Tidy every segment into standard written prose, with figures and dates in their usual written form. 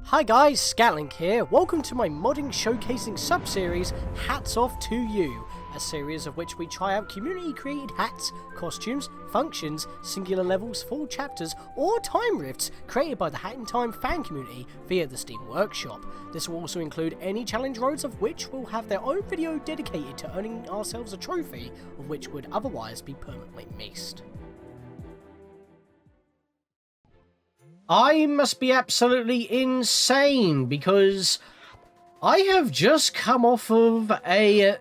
Hi guys, Scatlink here. Welcome to my modding showcasing sub-series, Hats Off to You, a series of which we try out community-created hats, costumes, functions, singular levels, full chapters, or time rifts created by the Hat in Time fan community via the Steam Workshop. This will also include any challenge roads of which will have their own video dedicated to earning ourselves a trophy, of which would otherwise be permanently missed. I must be absolutely insane because I have just come off of a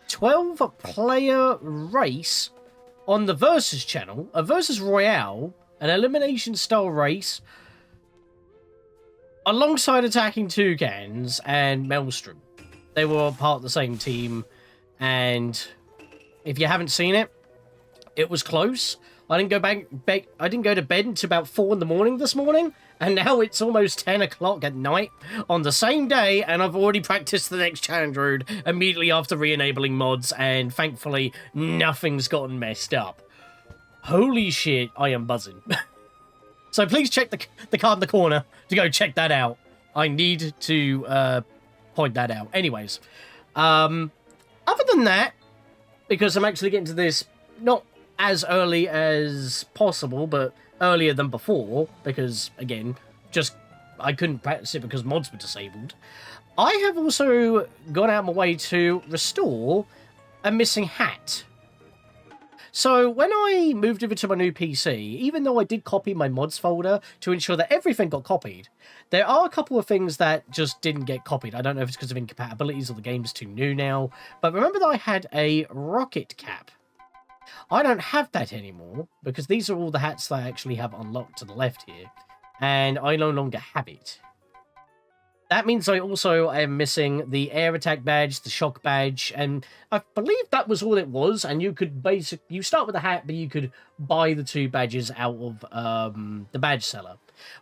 12-player race on the Versus channel, a Versus Royale, an elimination-style race, alongside Attacking Toucans and Maelstrom. They were all part of the same team, and if you haven't seen it, it was close. I didn't go to bed until about 4 in the morning this morning, and now it's almost 10 o'clock at night on the same day, and I've already practiced the next challenge road immediately after re-enabling mods, and thankfully nothing's gotten messed up. Holy shit, I am buzzing. So please check the card in the corner to go check that out. I need to point that out. Anyways, other than that, because I'm actually getting to this not as early as possible, but earlier than before, because, again, I couldn't practice it because mods were disabled. I have also gone out of my way to restore a missing hat. So, when I moved over to my new PC, even though I did copy my mods folder to ensure that everything got copied, there are a couple of things that just didn't get copied. I don't know if it's because of incompatibilities or the game's too new now, but remember that I had a rocket cap. I don't have that anymore, because these are all the hats that I actually have unlocked to the left here, and I no longer have it. That means I also am missing the air attack badge, the shock badge, and I believe that was all it was, and you could you start with the hat, but you could buy the 2 badges out of the badge seller.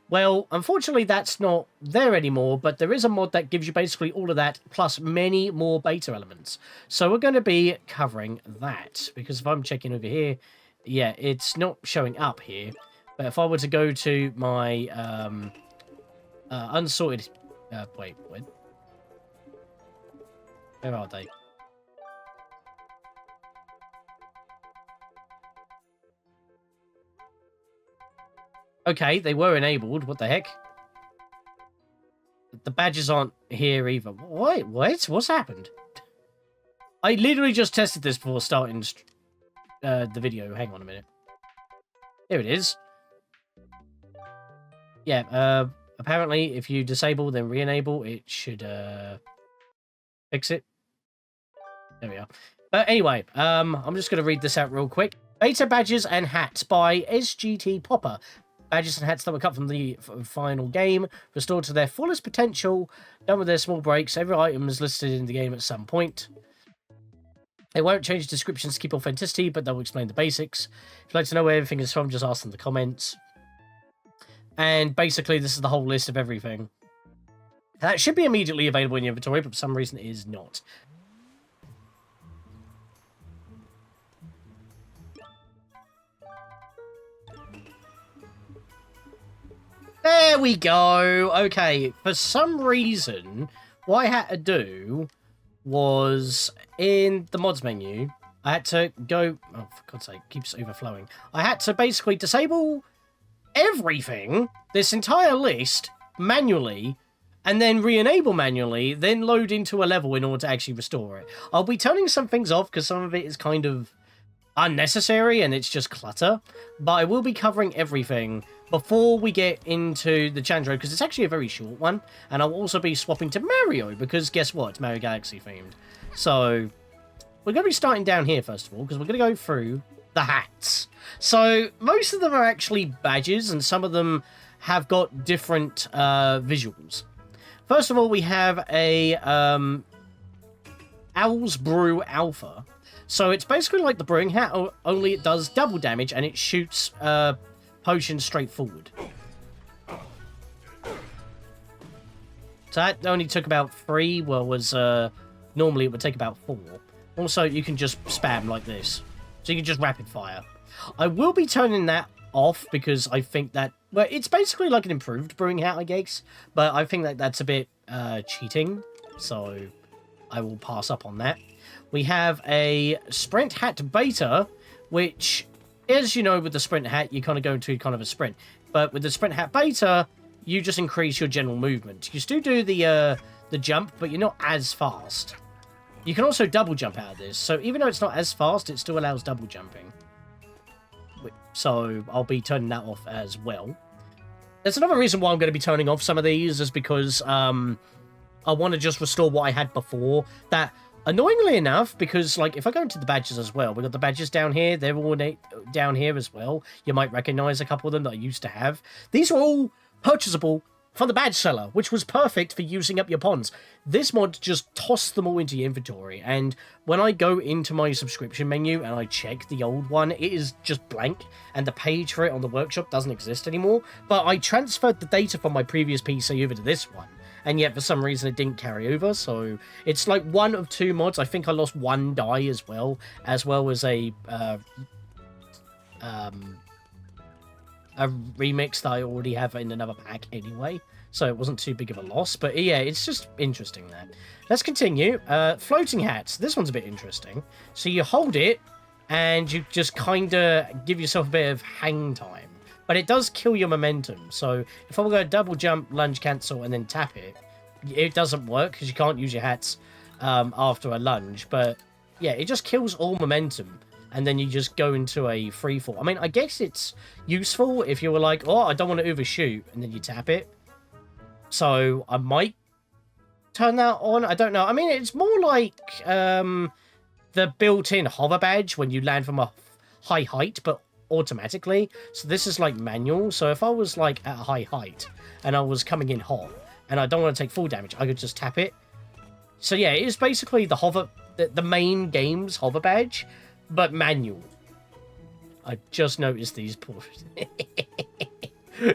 Well, unfortunately, that's not there anymore, but there is a mod that gives you basically all of that, plus many more beta elements. So we're going to be covering that, because if I'm checking over here, yeah, it's not showing up here. But if I were to go to my unsorted... wait, where are they? Okay, they were enabled. What the heck? The badges aren't here either. What? What's happened? I literally just tested this before starting the video. Hang on a minute. Here it is. Yeah, apparently if you disable then re-enable, it should fix it. There we are. But anyway, I'm just going to read this out real quick. Beta Badges and Hats by SGT Popper. Badges and hats that were cut from the final game, restored to their fullest potential, done with their small breaks. Every item is listed in the game at some point. They won't change descriptions to keep authenticity, but they'll explain the basics. If you'd like to know where everything is from, just ask in the comments. And basically, this is the whole list of everything. That should be immediately available in your inventory, but for some reason it is not. There we go. Okay, for some reason, what I had to do was, in the mods menu, I had to go... Oh, for God's sake, it keeps overflowing. I had to basically disable everything, this entire list, manually, and then re-enable manually, then load into a level in order to actually restore it. I'll be turning some things off, because some of it is kind of unnecessary, and it's just clutter, but I will be covering everything before we get into the challenge road, because it's actually a very short one, and I'll also be swapping to Mario, because guess what? It's Mario Galaxy themed. So, we're going to be starting down here, first of all, because we're going to go through the hats. So, most of them are actually badges, and some of them have got different visuals. First of all, we have a Owl's Brew Alpha. So, it's basically like the Brewing Hat, only it does double damage, and it shoots potions straight forward. So that only took about 3, well, normally it would take about 4. Also, you can just spam like this. So you can just rapid fire. I will be turning that off because I think that, well, it's basically like an improved Brewing Hat, I guess, but I think that that's a bit cheating, so I will pass up on that. We have a Sprint Hat Beta, which, as you know, with the Sprint Hat, you kind of go into kind of a sprint, but with the Sprint Hat Beta, you just increase your general movement. You still do the jump, but you're not as fast. You can also double jump out of this, so even though it's not as fast, it still allows double jumping. So I'll be turning that off as well. There's another reason why I'm going to be turning off some of these is because I want to just restore what I had before. That, annoyingly enough, because like if I go into the badges as well, we've got the badges down here. They're all down here as well. You might recognize a couple of them that I used to have. These are all purchasable from the badge seller, which was perfect for using up your pawns. This mod just tossed them all into your inventory, and when I go into my subscription menu and I check the old one, it is just blank, and the page for it on the workshop doesn't exist anymore, but I transferred the data from my previous PC over to this one, and yet for some reason it didn't carry over, so it's like one of two mods. I think I lost one die as well as a remix that I already have in another pack anyway, so it wasn't too big of a loss. But yeah, it's just interesting that. Let's continue. Floating hats. This one's a bit interesting. So you hold it, and you just kind of give yourself a bit of hang time. But it does kill your momentum. So if I'm going to double jump, lunge, cancel, and then tap it, it doesn't work because you can't use your hats after a lunge. But yeah, it just kills all momentum. And then you just go into a free fall. I mean, I guess it's useful if you were like, oh, I don't want to overshoot, and then you tap it. So I might turn that on. I don't know. I mean, it's more like the built-in hover badge when you land from a high height, but automatically. So this is like manual. So if I was like at a high height and I was coming in hot and I don't want to take full damage, I could just tap it. So yeah, it is basically the main game's hover badge, but manual. I just noticed these poor...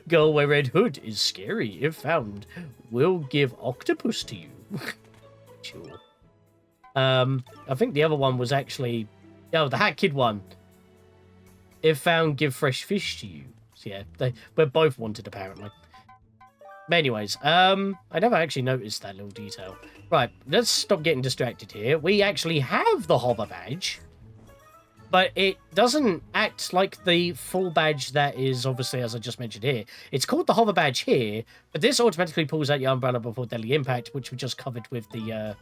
Girl wear red hood is scary. If found, we'll give octopus to you. Sure. I think the other one was actually... Oh, the Hat Kid one. If found, give fresh fish to you. So yeah, we're both wanted, apparently. But anyways, I never actually noticed that little detail. Right, let's stop getting distracted here. We actually have the hover badge, but it doesn't act like the full badge that is, obviously, as I just mentioned here. It's called the hover badge here, but this automatically pulls out your umbrella before deadly impact, which we just covered with the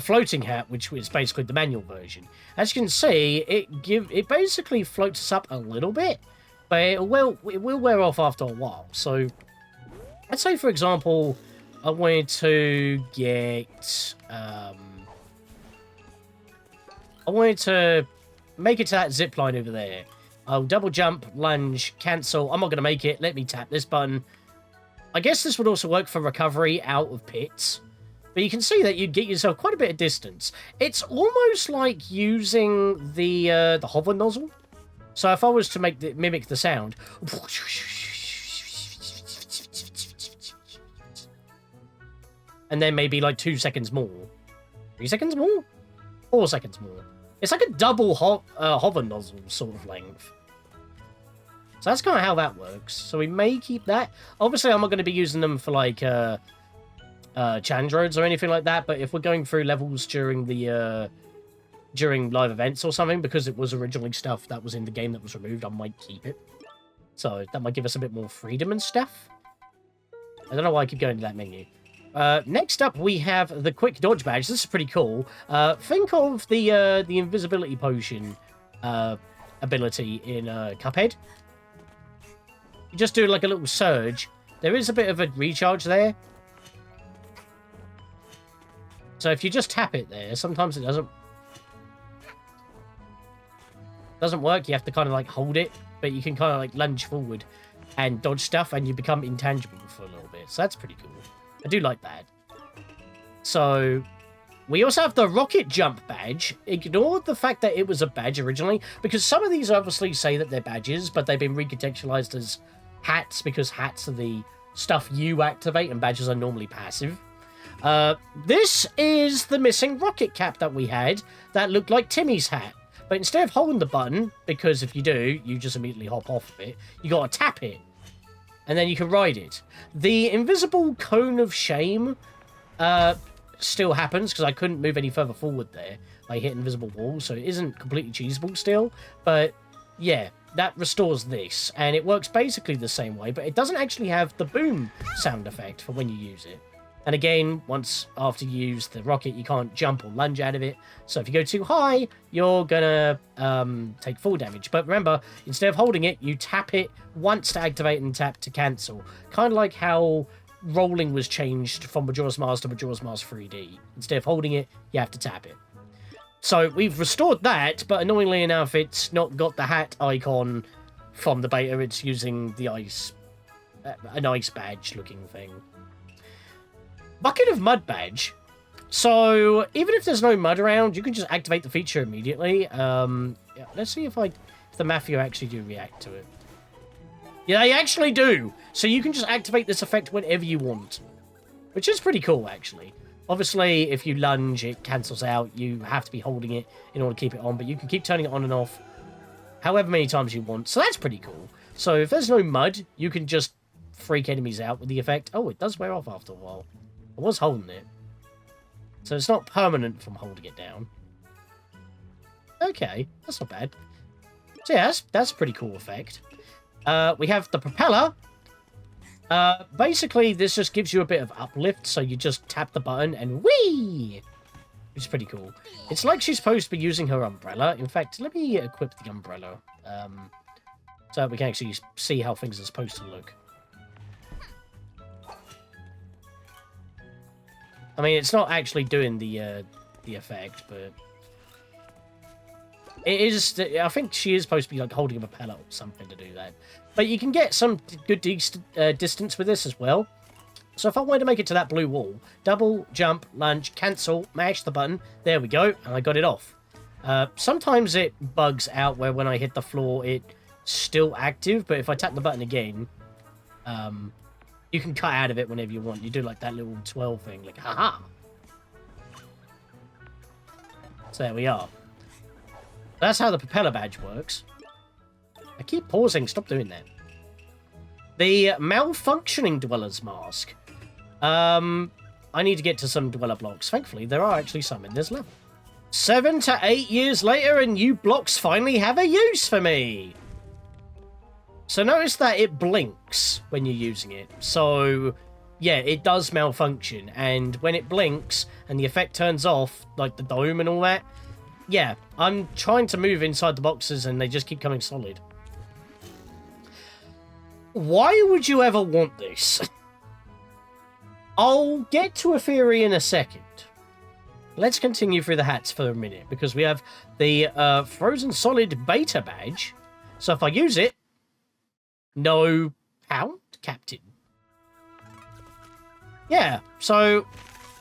floating hat, which is basically the manual version. As you can see, it basically floats us up a little bit, but it will wear off after a while. So let's say, for example, I wanted to get... I wanted to make it to that zip line over there. I'll double jump, lunge, cancel. I'm not going to make it. Let me tap this button. I guess this would also work for recovery out of pits. But you can see that you'd get yourself quite a bit of distance. It's almost like using the hover nozzle. So if I was to mimic the sound... And then maybe like 2 seconds more. 3 seconds more? 4 seconds more. It's like a double hover nozzle sort of length. So that's kind of how that works. So we may keep that. Obviously, I'm not going to be using them for like Chandroids or anything like that. But if we're going through levels during the during live events or something, because it was originally stuff that was in the game that was removed, I might keep it. So that might give us a bit more freedom and stuff. I don't know why I keep going to that menu. Next up, we have the Quick Dodge Badge. This is pretty cool. Think of the Invisibility Potion ability in Cuphead. You just do like a little surge. There is a bit of a recharge there. So if you just tap it there, sometimes it doesn't work. You have to kind of like hold it, but you can kind of like lunge forward and dodge stuff, and you become intangible for a little bit. So that's pretty cool. I do like that. So, we also have the Rocket Jump Badge. Ignore the fact that it was a badge originally, because some of these obviously say that they're badges, but they've been recontextualized as hats, because hats are the stuff you activate, and badges are normally passive. This is the missing rocket cap that we had that looked like Timmy's hat. But instead of holding the button, because if you do, you just immediately hop off of it, you got to tap it. And then you can ride it. The invisible cone of shame still happens, because I couldn't move any further forward there. I hit invisible wall, so it isn't completely cheesable still. But, yeah, that restores this. And it works basically the same way, but it doesn't actually have the boom sound effect for when you use it. And again, once after you use the rocket, you can't jump or lunge out of it. So if you go too high, you're gonna take full damage. But remember, instead of holding it, you tap it once to activate and tap to cancel. Kind of like how rolling was changed from Majora's Mask to Majora's Mask 3D. Instead of holding it, you have to tap it. So we've restored that, but annoyingly enough, it's not got the hat icon from the beta. It's using the ice, an ice badge looking thing. Bucket of Mud badge. So even if there's no mud around, you can just activate the feature immediately. Yeah, let's see if the Mafia actually do react to it. Yeah, they actually do. So you can just activate this effect whenever you want, which is pretty cool, actually. Obviously, if you lunge, it cancels out. You have to be holding it in order to keep it on, but you can keep turning it on and off however many times you want. So that's pretty cool. So if there's no mud, you can just freak enemies out with the effect. Oh, it does wear off after a while. I was holding it. So it's not permanent from holding it down. Okay, that's not bad. So yeah, that's a pretty cool effect. We have the propeller. Basically, this just gives you a bit of uplift, so you just tap the button and whee! Which is pretty cool. It's like she's supposed to be using her umbrella. In fact, let me equip the umbrella. So we can actually see how things are supposed to look. I mean, it's not actually doing the effect, but it is. I think she is supposed to be like holding a propeller or something to do that. But you can get some good distance with this as well. So if I wanted to make it to that blue wall, double, jump, lunge, cancel, mash the button. There we go, and I got it off. Sometimes it bugs out where when I hit the floor, it's still active. But if I tap the button again, you can cut out of it whenever you want. You do like that little 12 thing, like, haha. So there we are. That's how the propeller badge works. I keep pausing, stop doing that. The malfunctioning Dweller's Mask. I need to get to some Dweller blocks. Thankfully, there are actually some in this level. 7 to 8 years later, and new blocks finally have a use for me. So notice that it blinks when you're using it. So, yeah, it does malfunction. And when it blinks and the effect turns off, like the dome and all that, yeah, I'm trying to move inside the boxes and they just keep coming solid. Why would you ever want this? I'll get to a theory in a second. Let's continue through the hats for a minute, because we have the Frozen Solid Beta Badge. So if I use it, no pound, Captain. Yeah, so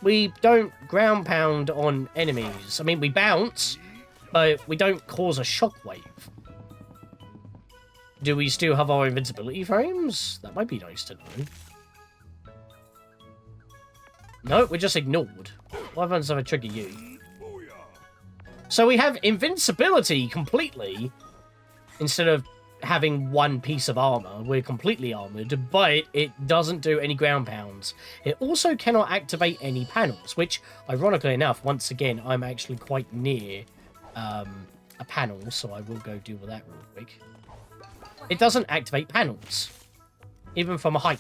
we don't ground pound on enemies. I mean, we bounce, but we don't cause a shockwave. Do we still have our invincibility frames? That might be nice to know. No, we're just ignored. What happens if I trigger you? So we have invincibility completely. Instead of having one piece of armor, we're completely armored, but it doesn't do any ground pounds. It also cannot activate any panels, which, ironically enough, once again, I'm actually quite near a panel, so I will go deal with that real quick. It doesn't activate panels, even from a height.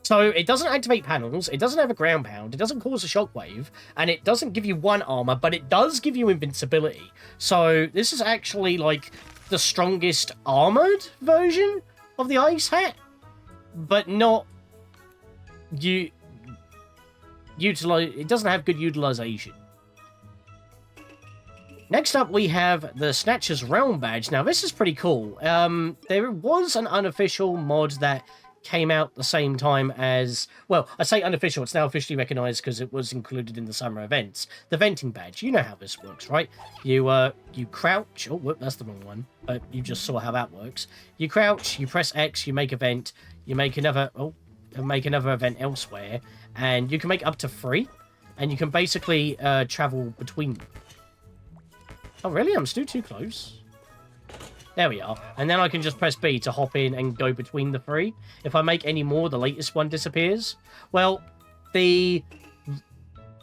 So it doesn't activate panels, it doesn't have a ground pound, it doesn't cause a shockwave, and it doesn't give you one armor, but it does give you invincibility. So this is actually like the strongest armored version of the ice hat, but not it doesn't have good utilization. Next up, we have the Snatcher's Realm Badge. Now, this is pretty cool. There was an unofficial mod that came out the same time as... Well, I say unofficial. It's now officially recognized because it was included in the summer events. The Venting Badge. You know how this works, right? You crouch... Oh, whoop, that's the wrong one. But you just saw how that works. You crouch, you press X, you make a vent, you make another... Oh, make another event elsewhere. And you can make up to 3. And you can basically travel between them. Oh, really? I'm still too close. There we are. And then I can just press B to hop in and go between the three. If I make any more, the latest one disappears. Well, the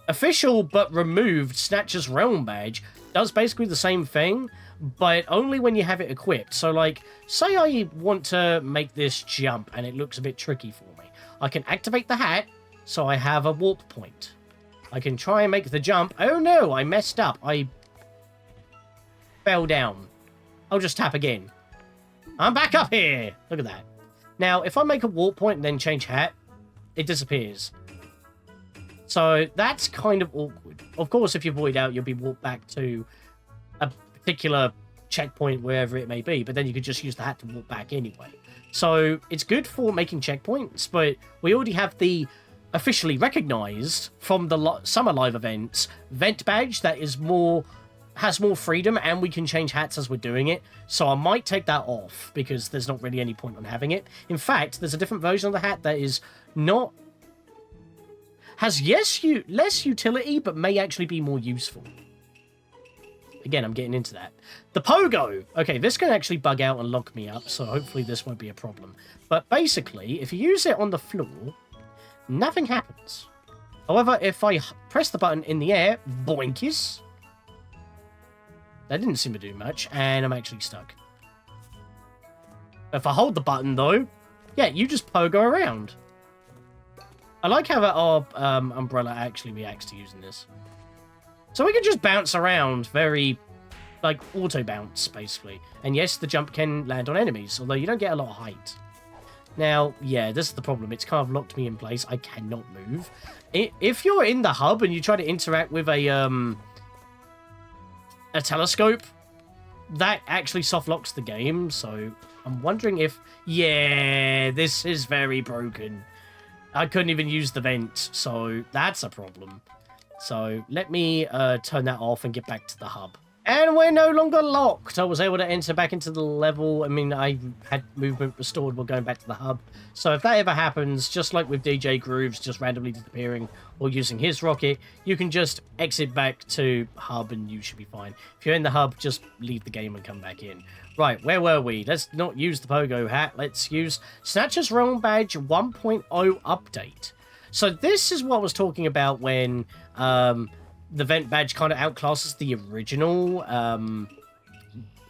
official but removed Snatcher's Realm badge does basically the same thing, but only when you have it equipped. So, like, say I want to make this jump and it looks a bit tricky for me. I can activate the hat, so I have a warp point. I can try and make the jump. Oh no, I messed up. I fell down. I'll just tap again. I'm back up here. Look at that. Now, if I make a warp point and then change hat, it disappears. So that's kind of awkward. Of course, if you void out, you'll be warped back to a particular checkpoint, wherever it may be, but then you could just use the hat to warp back anyway. So it's good for making checkpoints, but we already have the officially recognized from the summer live events vent badge that is has more freedom, and we can change hats as we're doing it. So I might take that off because there's not really any point on having it. In fact, there's a different version of the hat that is not has less utility, but may actually be more useful. Again, I'm getting into that. The pogo! Okay, this can actually bug out and lock me up, so hopefully this won't be a problem. But basically, if you use it on the floor, nothing happens. However, if I press the button in the air, boinkies. That didn't seem to do much, and I'm actually stuck. If I hold the button, though, yeah, you just pogo around. I like how our umbrella actually reacts to using this. So we can just bounce around very, like, auto-bounce, basically. And yes, the jump can land on enemies, although you don't get a lot of height. Now, yeah, this is the problem. It's kind of locked me in place. I cannot move. If you're in the hub and you try to interact with a telescope, that actually soft locks the game, so I'm wondering if... Yeah, this is very broken. I couldn't even use the vent, so that's a problem. So let me turn that off and get back to the hub. And we're no longer locked. I was able to enter back into the level. I mean, I had movement restored while going back to the hub. So if that ever happens, just like with DJ Grooves just randomly disappearing or using his rocket, you can just exit back to hub and you should be fine. If you're in the hub, just leave the game and come back in. Right, where were we? Let's not use the pogo hat. Let's use Snatcher's Realm Badge 1.0 update. So this is what I was talking about when... the vent badge kind of outclasses the original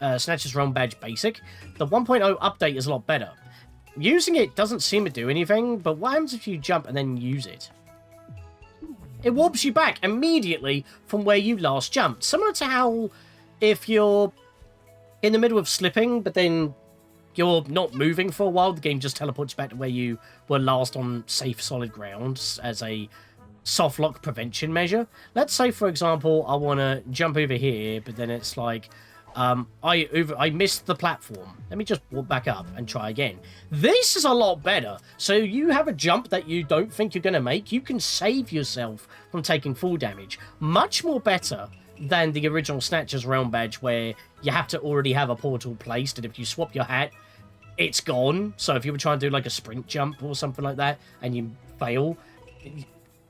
Snatcher's Realm Badge Basic. The 1.0 update is a lot better. Using it doesn't seem to do anything, but what happens if you jump and then use it? It warps you back immediately from where you last jumped. Similar to how if you're in the middle of slipping, but then you're not moving for a while, the game just teleports you back to where you were last on safe, solid ground as a soft lock prevention measure. Let's say, for example, I want to jump over here, but then it's like, I missed the platform. Let me just walk back up and try again. This is a lot better. So you have a jump that you don't think you're going to make, you can save yourself from taking full damage. Much more better than the original Snatcher's Realm Badge, where you have to already have a portal placed, and if you swap your hat, it's gone. So if you were trying to do like a sprint jump or something like that, and you fail,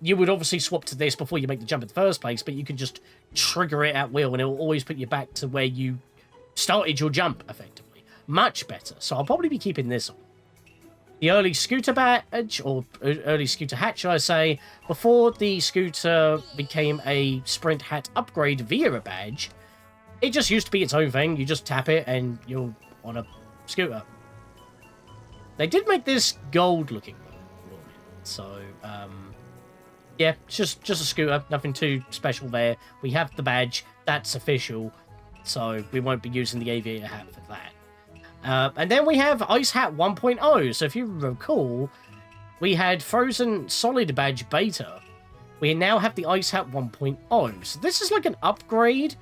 you would obviously swap to this before you make the jump in the first place, but you can just trigger it at will, and it will always put you back to where you started your jump, effectively. Much better. So I'll probably be keeping this on. The early scooter badge, or early scooter hat, shall I say, before the scooter became a sprint hat upgrade via a badge, it just used to be its own thing. You just tap it, and you're on a scooter. They did make this gold-looking, so, yeah, it's just a scooter, nothing too special there. We have the badge, that's official, so we won't be using the aviator hat for that. And then we have Ice Hat 1.0, so if you recall, we had Frozen Solid Badge Beta. We now have the Ice Hat 1.0, so this is like an upgrade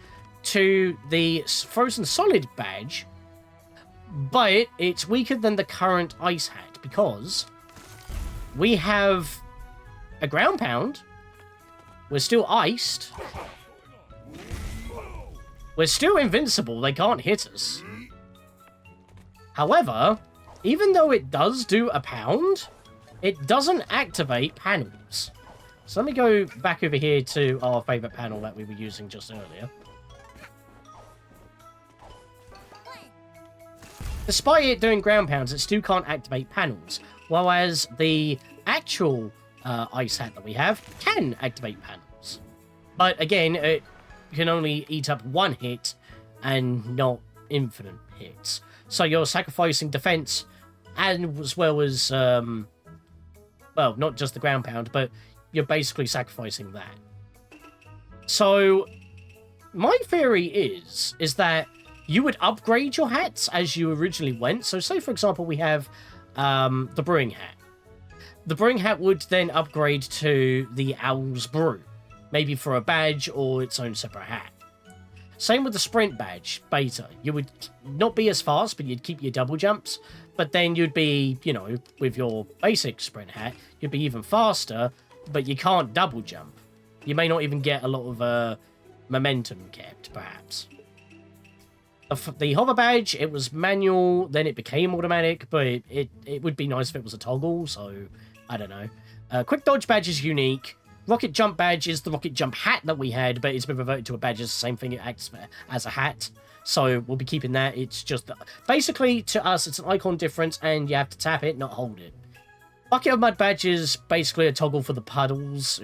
to the Frozen Solid Badge, but it's weaker than the current Ice Hat, because we have a ground pound, we're still iced, we're still invincible, they can't hit us. However, even though it does do a pound, it doesn't activate panels. So let me go back over here to our favourite panel that we were using just earlier. despite it doing ground pounds, it still can't activate panels. Whereas the actual ice hat that we have can activate panels. But again, it can only eat up one hit and not infinite hits. So you're sacrificing defense and as well as, well, not just the ground pound, but you're basically sacrificing that. So my theory is that you would upgrade your hats as you originally went. So say, for example, we have the Brewing Hat. The Brewing Hat would then upgrade to the Owl's Brew, maybe for a badge or its own separate hat. Same with the Sprint Badge, Beta. You would not be as fast, but you'd keep your double jumps. But then you'd be, you know, with your basic Sprint Hat, you'd be even faster, but you can't double jump. You may not even get a lot of momentum kept, perhaps. The Hover Badge, it was manual, then it became automatic, but it would be nice if it was a toggle, so I don't know. Quick Dodge Badge is unique. Rocket Jump Badge is the Rocket Jump hat that we had, but it's been reverted to a badge. It's the same thing. It acts as a hat. So we'll be keeping that. It's just... Basically, to us, it's an icon difference, and you have to tap it, not hold it. Bucket of Mud Badge is basically a toggle for the puddles.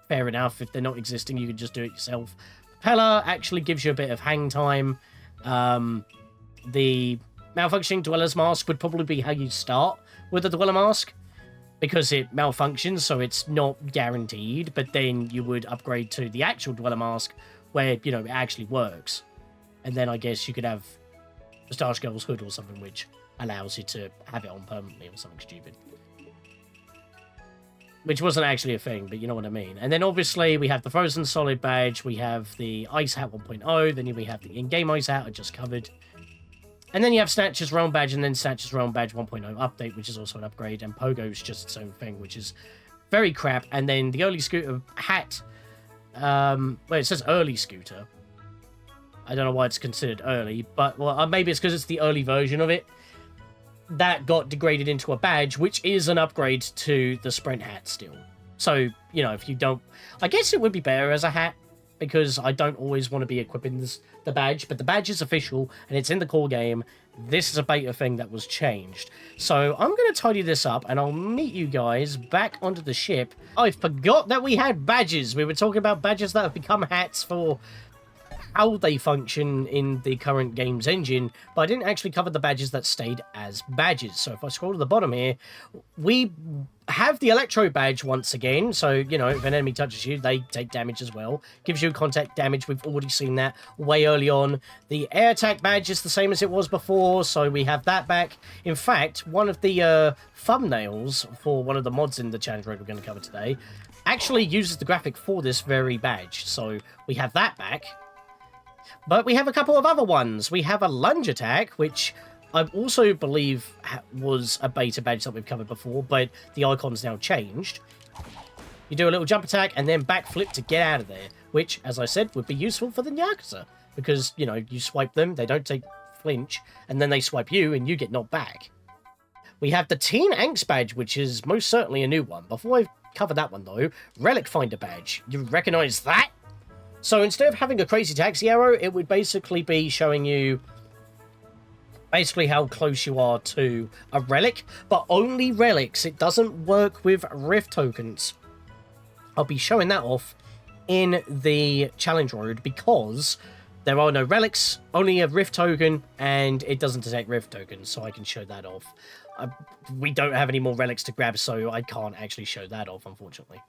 Fair enough. If they're not existing, you can just do it yourself. Propeller actually gives you a bit of hang time. The Malfunctioning Dweller's Mask would probably be how you start with the Dweller Mask, because it malfunctions, so it's not guaranteed, but then you would upgrade to the actual Dweller Mask, where, you know, it actually works. And then I guess you could have the Stash Girl's Hood or something, which allows you to have it on permanently or something stupid. Which wasn't actually a thing, but you know what I mean. And then obviously we have the Frozen Solid Badge, we have the Ice Hat 1.0, then we have the in-game Ice Hat I just covered. And then you have Snatcher's Realm Badge, and then Snatcher's Realm Badge 1.0 update, which is also an upgrade, and Pogo's just its own thing, which is very crap. And then the Early Scooter Hat, well, it says Early Scooter. I don't know why it's considered early, but well, maybe it's because it's the early version of it. That got degraded into a badge, which is an upgrade to the Sprint Hat still. So, you know, if you don't... I guess it would be better as a hat, because I don't always want to be equipping the badge, but the badge is official, and it's in the core game. This is a beta thing that was changed. So I'm going to tidy this up, and I'll meet you guys back onto the ship. I forgot that we had badges. We were talking about badges that have become hats for how they function in the current game's engine, but I didn't actually cover the badges that stayed as badges. So if I scroll to the bottom here, we have the Electro badge once again. So, you know, if an enemy touches you, they take damage as well. Gives you contact damage. We've already seen that way early on. The Air Attack badge is the same as it was before, so we have that back. In fact, one of the thumbnails for one of the mods in the challenge road we're going to cover today actually uses the graphic for this very badge. So we have that back. But we have a couple of other ones. We have a Lunge Attack, which I also believe was a beta badge that we've covered before, but the icon's now changed. You do a little jump attack and then backflip to get out of there, which, as I said, would be useful for the Yakuza, because, you know, you swipe them, they don't take flinch, and then they swipe you and you get knocked back. We have the Teen Angst Badge, which is most certainly a new one. Before I cover that one, though, Relic Finder Badge. You recognize that? So instead of having a crazy taxi arrow, it would basically be showing you basically how close you are to a relic, but only relics. It doesn't work with Rift tokens. I'll be showing that off in the challenge road because there are no relics, only a Rift token, and it doesn't detect Rift tokens, so I can show that off. We don't have any more relics to grab, so I can't actually show that off, unfortunately.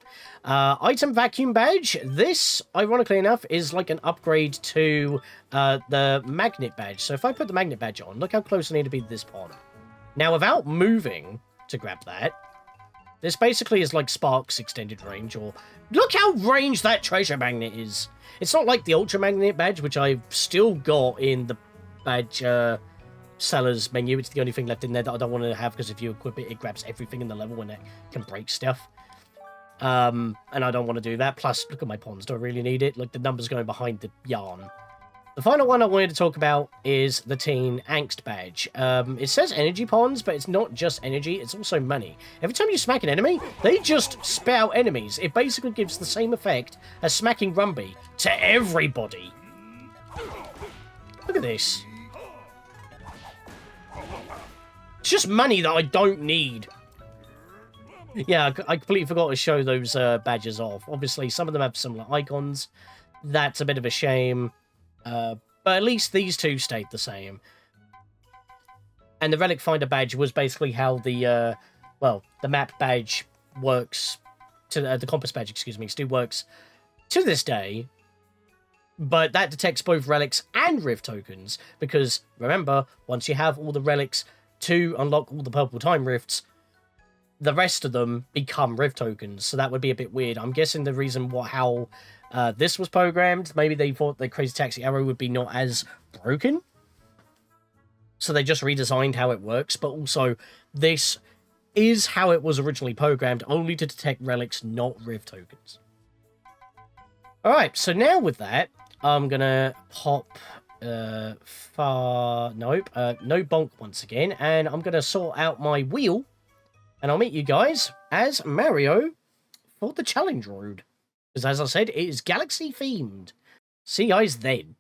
Item Vacuum Badge. This, ironically enough, is like an upgrade to the Magnet Badge. So if I put the Magnet Badge on, look how close I need to be to this pond. Now, without moving to grab that, this basically is like Spark's extended range, or... Look how ranged that treasure magnet is! It's not like the Ultra Magnet Badge, which I've still got in the badge... seller's menu. It's the only thing left in there that I don't want to have, because if you equip it, it grabs everything in the level and it can break stuff. And I don't want to do that. Plus, look at my ponds. Do I really need it? Like, the numbers going behind the yarn. The final one I wanted to talk about is the Teen Angst Badge. It says energy ponds, but it's not just energy, it's also money. Every time you smack an enemy, they just spit out enemies. It basically gives the same effect as smacking Rumby to everybody. Look at this. It's just money that I don't need. Yeah, I completely forgot to show those badges off. Obviously, some of them have similar icons. That's a bit of a shame. But at least these two stayed the same. And the Relic Finder Badge was basically how the, the map badge works, the Compass Badge, excuse me, still works to this day. But that detects both relics and Rift tokens, because, remember, once you have all the relics to unlock all the Purple Time Rifts, the rest of them become Rift tokens, so that would be a bit weird. I'm guessing the reason how this was programmed, maybe they thought the Crazy Taxi Arrow would be not as broken, so they just redesigned how it works, but also this is how it was originally programmed, only to detect relics, not Rift tokens. Alright, so now with that, I'm gonna pop no bonk once again, and I'm gonna sort out my wheel, and I'll meet you guys as Mario for the challenge road. Because as I said, it is galaxy themed. See you guys then.